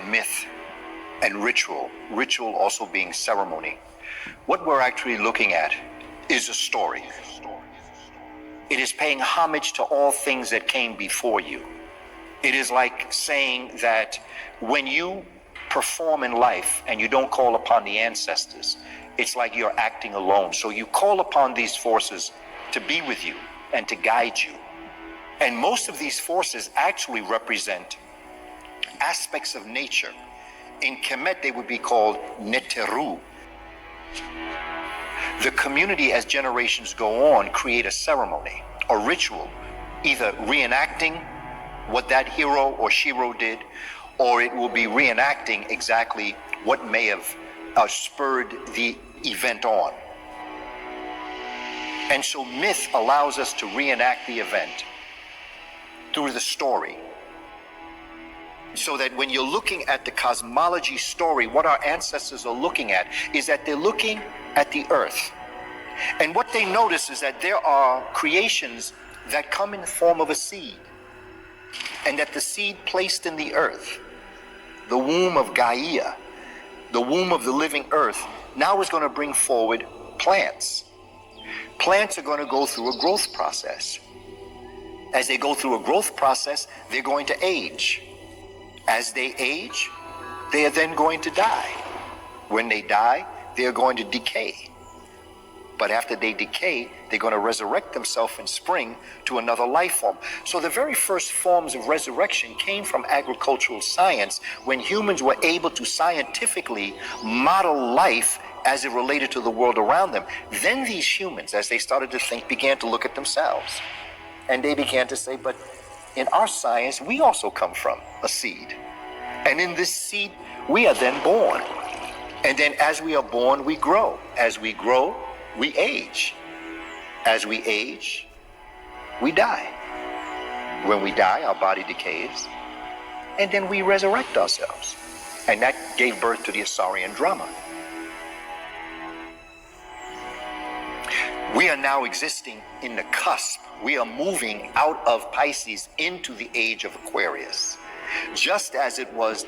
myth and ritual, ritual also being ceremony, what we're actually looking at is a story. It is paying homage to all things that came before you. It is like saying that when you perform in life and you don't call upon the ancestors, it's like you're acting alone. So you call upon these forces to be with you and to guide you. And most of these forces actually represent aspects of nature. In Kemet, they would be called Neteru. The community, as generations go on, create a ceremony, a ritual, either reenacting what that hero or shero did, or it will be reenacting exactly what may have spurred the event on. And so myth allows us to reenact the event through the story. So that when you're looking at the cosmology story, what our ancestors are looking at is that they're looking at the earth. And what they notice is that there are creations that come in the form of a seed. And that the seed placed in the earth, the womb of Gaia, the womb of the living earth, now is going to bring forward plants. Plants are going to go through a growth process. As they go through a growth process, they're going to age. As they age, they are then going to die. When they die, they are going to decay. But after they decay, they're going to resurrect themselves in spring to another life form. So the very first forms of resurrection came from agricultural science, when humans were able to scientifically model life as it related to the world around them. Then these humans, as they started to think, began to look at themselves. And they began to say, but in our science, we also come from a seed. And in this seed, we are then born. And then as we are born, we grow. As we grow, we age. As we age, we die. When we die, our body decays. And then we resurrect ourselves. And that gave birth to the Asarian drama. We are now existing in the cusp. We are moving out of Pisces into the age of Aquarius. Just as it was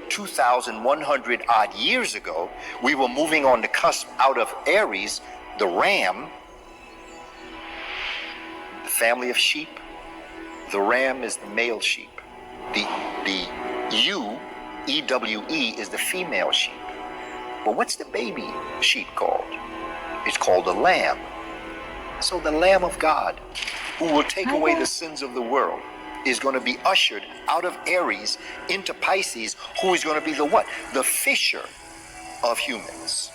2,100 odd years ago, we were moving on the cusp out of Aries, the ram, the family of sheep. The ram is the male sheep. The EWE, is the female sheep. But what's the baby sheep called? It's called a lamb. So the Lamb of God, who will take away the sins of the world, is going to be ushered out of Aries into Pisces, who is going to be the what? The fisher of humans.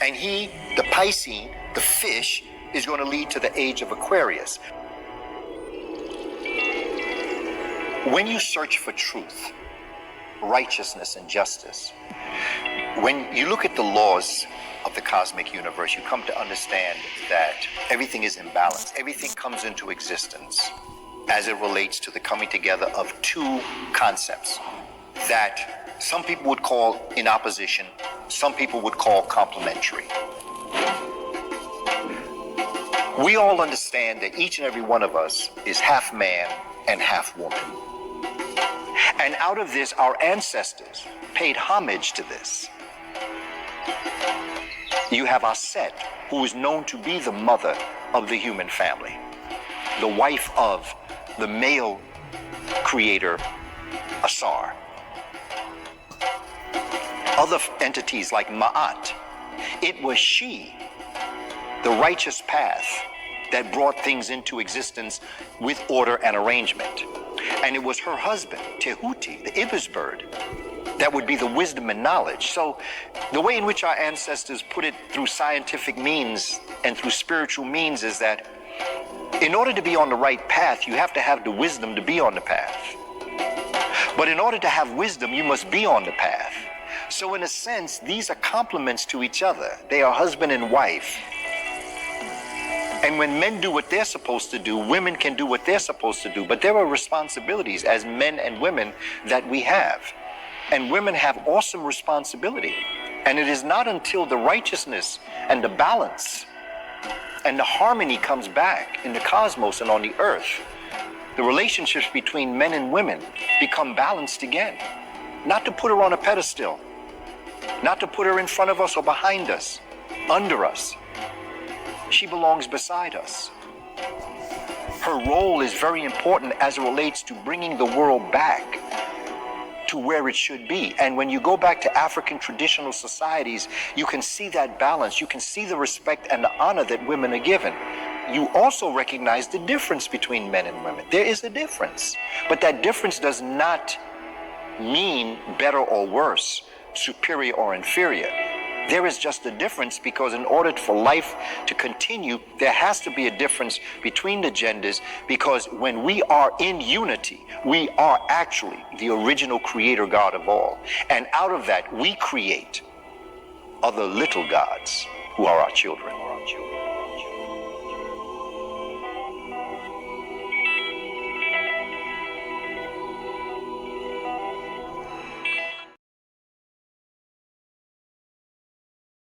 And he, the Piscean, the fish, is going to lead to the age of Aquarius. When you search for truth, righteousness, and justice, when you look at the laws of the cosmic universe, you come to understand that everything is in balance. Everything comes into existence as it relates to the coming together of two concepts that some people would call in opposition, some people would call complementary. We all understand that each and every one of us is half man and half woman. And out of this, our ancestors paid homage to this. You have Aset, who is known to be the mother of the human family, the wife of the male creator, Asar. Other entities like Ma'at, it was she, the righteous path, that brought things into existence with order and arrangement. And it was her husband, Tehuti, the ibis bird, that would be the wisdom and knowledge. So the way in which our ancestors put it through scientific means and through spiritual means is that in order to be on the right path, you have to have the wisdom to be on the path. But in order to have wisdom, you must be on the path. So in a sense, these are complements to each other. They are husband and wife. And when men do what they're supposed to do, women can do what they're supposed to do. But there are responsibilities as men and women that we have. And women have awesome responsibility. And it is not until the righteousness and the balance and the harmony comes back in the cosmos and on the earth The relationships between men and women become balanced again. Not to put her on a pedestal, not to put her in front of us or behind us, under us. She belongs beside us. Her role is very important as it relates to bringing the world back to where it should be. And when you go back to African traditional societies, you can see that balance. You can see the respect and the honor that women are given. You also recognize the difference between men and women. There is a difference, but that difference does not mean better or worse, superior or inferior. There is just a difference because in order for life to continue, there has to be a difference between the genders, because when we are in unity, we are actually the original creator God of all. And out of that, we create other little gods who are our children.